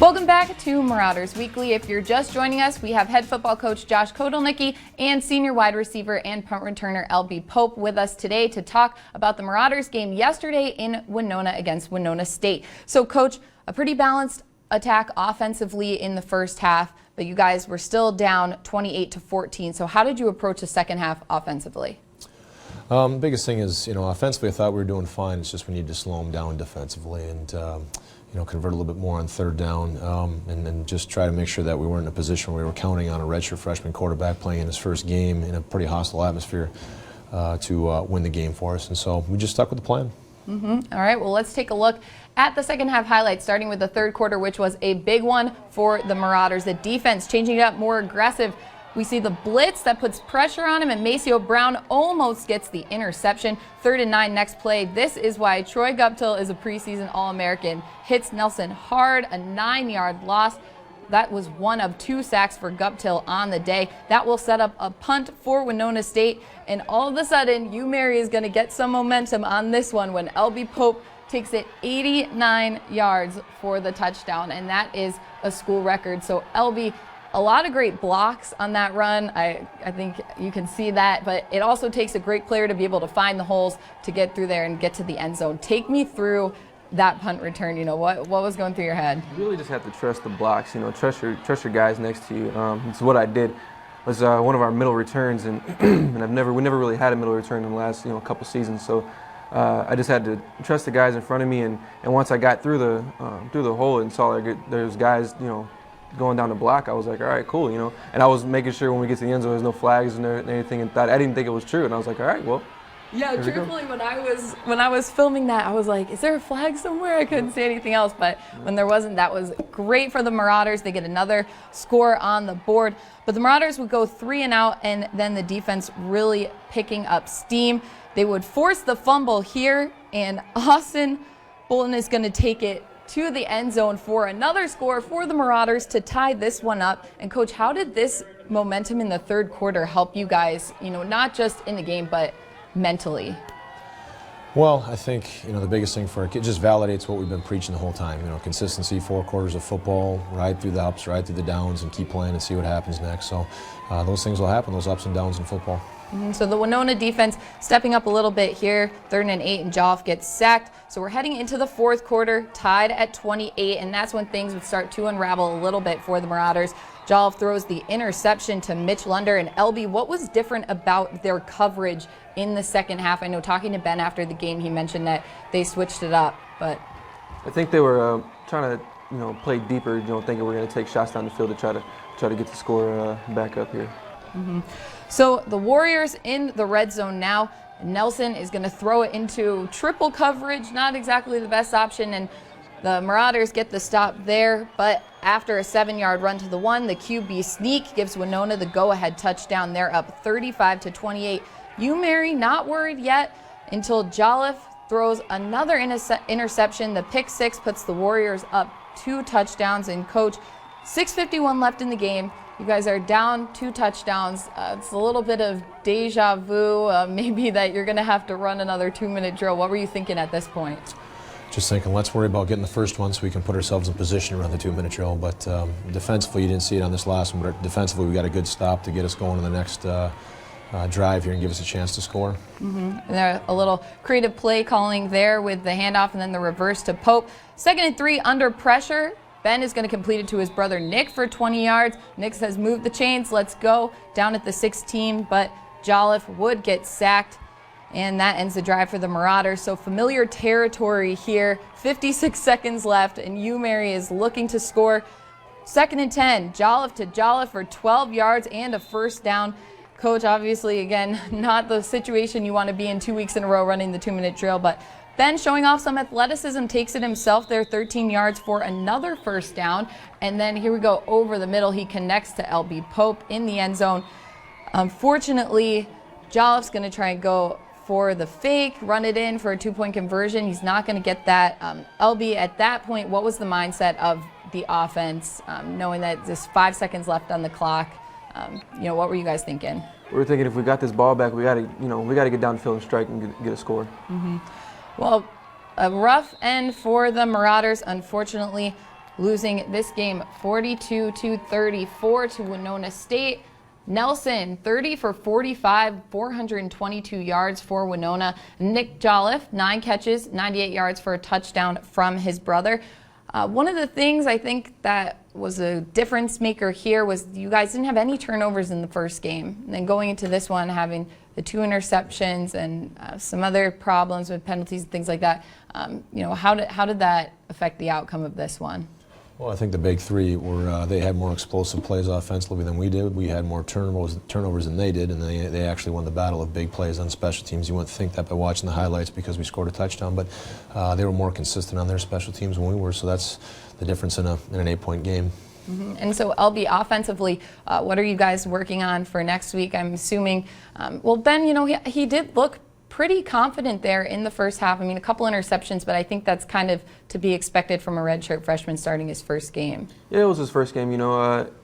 Welcome back to Marauders Weekly. If you're just joining us, we have head football coach Josh Kotelnicki and senior wide receiver and punt returner LB Pope with us today to talk about the Marauders game yesterday in Winona against Winona State. So, Coach, a pretty balanced attack offensively in the first half, but you guys were still down 28-14. So how did you approach the second half offensively? The biggest thing is, offensively I thought we were doing fine. It's just we need to slow them down defensively and, convert a little bit more on third down and just try to make sure that we weren't in a position where we were counting on a redshirt freshman quarterback playing in his first game in a pretty hostile atmosphere to win the game for us. And so we just stuck with the plan. All right, well, let's take a look at the second half highlights, starting with the third quarter, which was a big one for the Marauders. The defense changing it up, more aggressive. We see the blitz that puts pressure on him, and Maceo Brown almost gets the interception. 3rd and 9 next play. This is why Troy Guptill is a preseason All-American. Hits Nelson hard, a 9-yard loss. That was one of 2 sacks for Guptill on the day. That will set up a punt for Winona State. And all of a sudden, UMary is going to get some momentum on this one when LB Pope takes it 89 yards for the touchdown. And that is a school record. So LB, a lot of great blocks on that run. I think you can see that, but it also takes a great player to be able to find the holes to get through there and get to the end zone. Take me through that punt return. What was going through your head? You really just have to trust the blocks. Trust your guys next to you. It's what I did. It was one of our middle returns, and we never really had a middle return in the last couple seasons. So I just had to trust the guys in front of me, and once I got through the hole and saw there's guys going down the block, I was like, all right, cool, And I was making sure when we get to the end zone, there's no flags and anything, and I didn't think it was true, and I was like, all right, well. Yeah, truthfully, when I was filming that, I was like, is there a flag somewhere? I couldn't see anything else, but when there wasn't, that was great for the Marauders. They get another score on the board, but the Marauders would go 3 and out, and then the defense really picking up steam. They would force the fumble here, and Austin Bolton is going to take it to the end zone for another score for the Marauders to tie this one up. And Coach, how did this momentum in the third quarter help you guys, not just in the game, but mentally? Well, I think, the biggest thing for it just validates what we've been preaching the whole time. Consistency, 4 quarters of football, ride through the ups, ride through the downs, and keep playing and see what happens next. So those things will happen, those ups and downs in football. So the Winona defense stepping up a little bit here. 3rd and 8, and Joff gets sacked. So we're heading into the fourth quarter, tied at 28, and that's when things would start to unravel a little bit for the Marauders. Joff throws the interception to Mitch Lunder. And LB, what was different about their coverage in the second half? I know talking to Ben after the game, he mentioned that they switched it up, but I think they were trying to play deeper, thinking we're going to take shots down the field to try to get the score back up here. So the Warriors in the red zone now. Nelson is going to throw it into triple coverage, not exactly the best option, and the Marauders get the stop there. But after a 7-yard run to the 1, the QB sneak gives Winona the go-ahead touchdown. They're up 35-28. UMary not worried yet until Jolliffe throws another interception. The pick 6 puts the Warriors up 2 touchdowns. And Coach, 6:51 left in the game. You guys are down 2 touchdowns. It's a little bit of deja vu, maybe that you're going to have to run another 2-minute drill. What were you thinking at this point? Just thinking, let's worry about getting the first one so we can put ourselves in position to run the 2-minute drill. But defensively, you didn't see it on this last one, but defensively we got a good stop to get us going to the next drive here and give us a chance to score. And there a little creative play calling there with the handoff and then the reverse to Pope. 2nd and 3 under pressure. Ben is going to complete it to his brother Nick for 20 yards. Nick says, move the chains, let's go. Down at the 16, but Jolliffe would get sacked, and that ends the drive for the Marauders. So familiar territory here. 56 seconds left, and UMary is looking to score. 2nd and 10, Jolliffe to Jolliffe for 12 yards and a first down. Coach, obviously, again, not the situation you want to be in 2 weeks in a row running the 2-minute drill, but Ben showing off some athleticism, takes it himself there, 13 yards for another first down. And then here we go over the middle. He connects to LB Pope in the end zone. Unfortunately, Jolliffe's going to try and go for the fake, run it in for a 2-point conversion. He's not going to get that. LB, at that point, what was the mindset of the offense, knowing that there's 5 seconds left on the clock? What were you guys thinking? We were thinking if we got this ball back, we got to get downfield and strike and get a score. Well, a rough end for the Marauders. Unfortunately, losing this game 42-34 to Winona State. Nelson, 30 for 45, 422 yards for Winona. Nick Jolliffe, 9 catches, 98 yards for a touchdown from his brother. One of the things I think that was a difference maker here was you guys didn't have any turnovers in the first game. And then going into this one, having the 2 interceptions and some other problems with penalties and things like that. How did that affect the outcome of this one? Well, I think the big 3 were they had more explosive plays offensively than we did. We had more turnovers than they did, and they actually won the battle of big plays on special teams. You wouldn't think that by watching the highlights because we scored a touchdown, but they were more consistent on their special teams than we were, so that's the difference in an 8-point game. Mm-hmm. And so, LB, offensively, what are you guys working on for next week? I'm assuming, well, Ben, he did look pretty confident there in the first half. I mean, a couple interceptions, but I think that's kind of to be expected from a redshirt freshman starting his first game. Yeah, it was his first game, and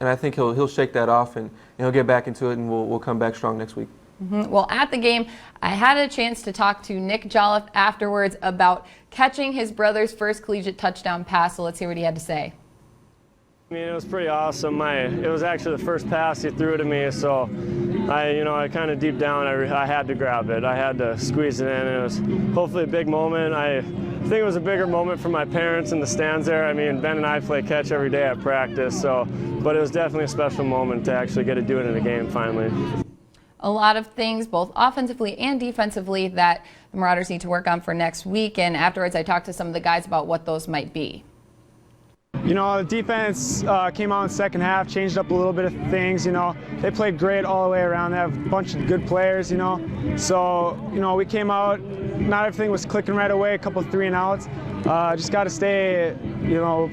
I think he'll shake that off and he'll get back into it, and we'll come back strong next week. Mm-hmm. Well, at the game, I had a chance to talk to Nick Jolliffe afterwards about catching his brother's first collegiate touchdown pass, so let's hear what he had to say. I mean, it was pretty awesome. It was actually the first pass he threw to me, so I kind of deep down, I had to grab it. I had to squeeze it in. It was hopefully a big moment. I think it was a bigger moment for my parents in the stands there. I mean, Ben and I play catch every day at practice, but it was definitely a special moment to actually get to do it in a game finally. A lot of things, both offensively and defensively, that the Marauders need to work on for next week, and afterwards I talked to some of the guys about what those might be. The defense came out in the second half, changed up a little bit of things. They played great all the way around. They have a bunch of good players, So, we came out, not everything was clicking right away, a couple of 3-and-outs. Just got to stay,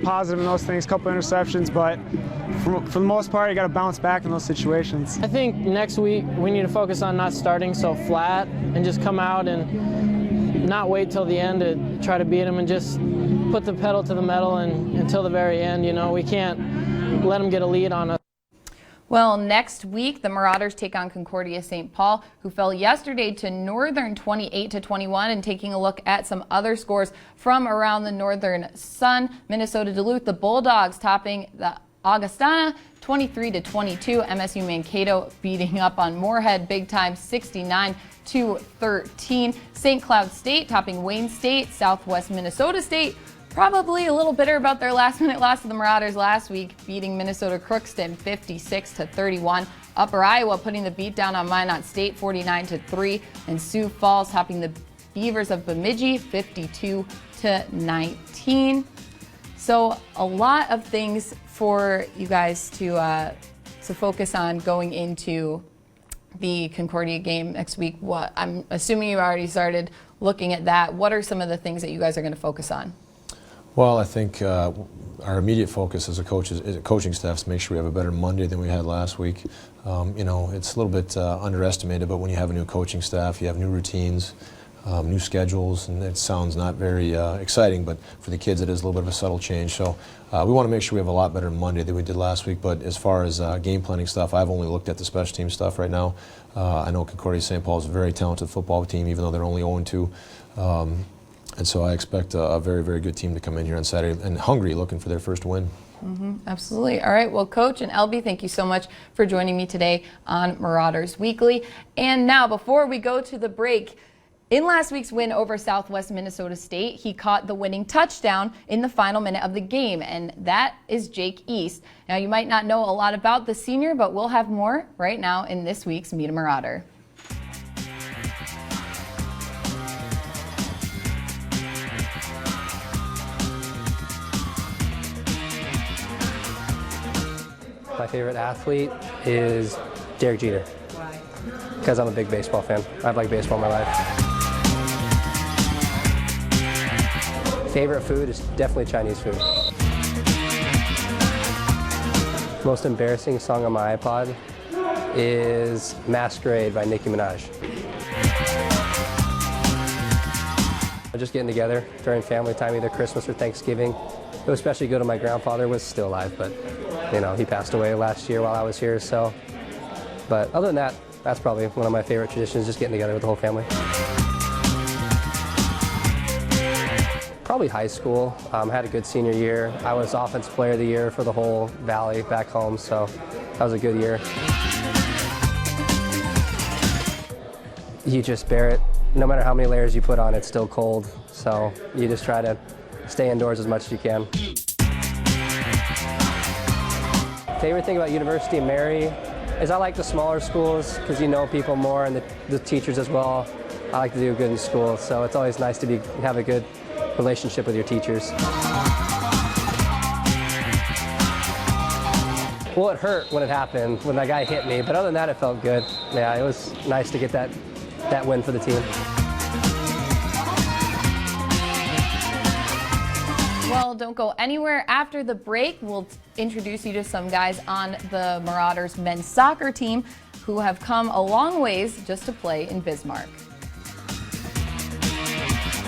positive in those things, a couple of interceptions, but for the most part, you got to bounce back in those situations. I think next week we need to focus on not starting so flat and just come out and not wait till the end to try to beat them and just put the pedal to the metal until the very end. We can't let them get a lead on us. Well, next week, the Marauders take on Concordia St. Paul, who fell yesterday to Northern 28-21. And taking a look at some other scores from around the Northern Sun, Minnesota Duluth, the Bulldogs topping the Augustana 23-22. MSU Mankato beating up on Moorhead big time 69-13. St. Cloud State topping Wayne State. Southwest Minnesota State probably a little bitter about their last-minute loss to the Marauders last week, beating Minnesota Crookston 56-31. Upper Iowa putting the beat down on Minot State 49-3. And Sioux Falls topping the Beavers of Bemidji 52-19. So a lot of things for you guys to focus on going into the Concordia game next week. What I'm assuming you already started looking at that. What are some of the things that you guys are going to focus on? Well, I think our immediate focus as a coaching staff is to make sure we have a better Monday than we had last week. It's a little bit underestimated, but when you have a new coaching staff, you have new routines, new schedules, and it sounds not very exciting, but for the kids it is a little bit of a subtle change. So we want to make sure we have a lot better Monday than we did last week, but as far as game planning stuff, I've only looked at the special team stuff right now. I know Concordia St. Paul is a very talented football team, even though they're only 0-2. And so I expect a very, very good team to come in here on Saturday and hungry, looking for their first win. Mm-hmm, absolutely. All right. Well, Coach and LB, thank you so much for joining me today on Marauders Weekly. And now, before we go to the break, in last week's win over Southwest Minnesota State, he caught the winning touchdown in the final minute of the game, and that is Jake East. Now, you might not know a lot about the senior, but we'll have more right now in this week's Meet a Marauder. My favorite athlete is Derek Jeter. Why? Because I'm a big baseball fan. I've liked baseball my life. Favorite food is definitely Chinese food. Most embarrassing song on my iPod is Masquerade by Nicki Minaj. We're just getting together during family time, either Christmas or Thanksgiving. It was especially good when my grandfather was still alive, but he passed away last year while I was here, so. But other than that, that's probably one of my favorite traditions, just getting together with the whole family. Probably high school. Had a good senior year. I was Offensive Player of the Year for the whole Valley back home, so that was a good year. You just bear it. No matter how many layers you put on, it's still cold. So you just try to stay indoors as much as you can. Favorite thing about University of Mary is I like the smaller schools because you know people more and the teachers as well. I like to do good in school, so it's always nice to have a good relationship with your teachers. Well, it hurt when it happened, when that guy hit me, but other than that, it felt good. Yeah, it was nice to get that win for the team. Well, don't go anywhere. After the break, we'll introduce you to some guys on the Marauders men's soccer team who have come a long ways just to play in Bismarck.